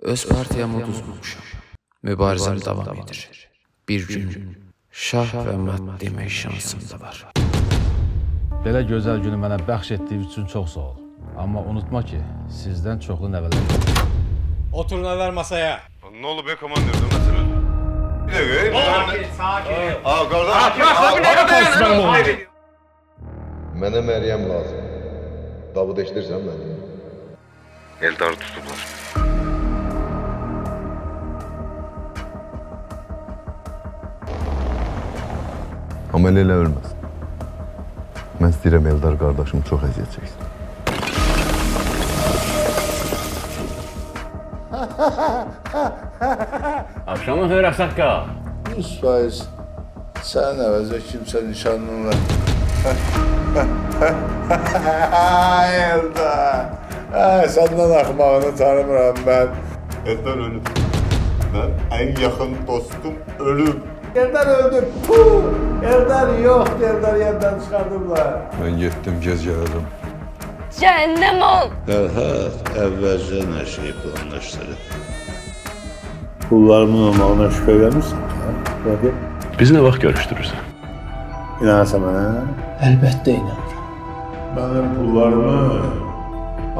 Öz partiyamı uduzmamışam. Mübarizem davam edir. Bir gün şah ve mat demək şansım da var. Belə gözəl günü mənə bəxş etdiyi üçün çox sağ ol. Amma unutma ki, sizdən çoxlu nəvələr var. Oturun evvel masaya. Ne oldu be komandır da mesela? Bir dakika. Sakin. Aa kardeş. Mənə Məryəm lazım. Davud eşidirsən məni? Eldar'ı tutublar. Amma elə ölməz. Mən istəyirəm Eldar qardaşım çox əziyyət çəksin. Akşamın xeyir Ağsaqqal. 100% sən əvəzə kimsə nişanlınla. Eldar. Səndən axmağını tanımıram mən. Eldar ölüb. Mən ən yaxın dostum ölüb. Eldar öldü. Eldar yox, Eldar yerdən çıxardıblar. Mən getdim, gec gəlirəm. Cəhənnəm ol. Fərhad əvvəlcə nə şey planlaşdırıb. Pullarımın olmağına şübhə eləmirsən, hə? Biz nə vaxt görüşdürürsən? İnanırsan mənə? Əlbəttə inanıram. Mənim pullarımı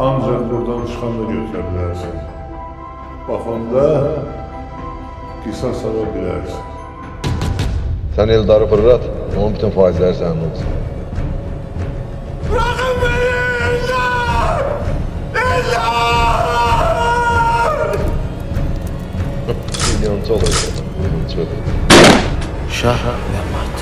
ancaq buradan çıxanda götürə bilərsən. Baxanda qisas ala bilərsən. Sən Eldarı fırlat, onun bütün faizləri sənin olsun. Bırakın beni Eldar! Eldar! Milyonçu olacaq, milyonçu. Şah ve mat.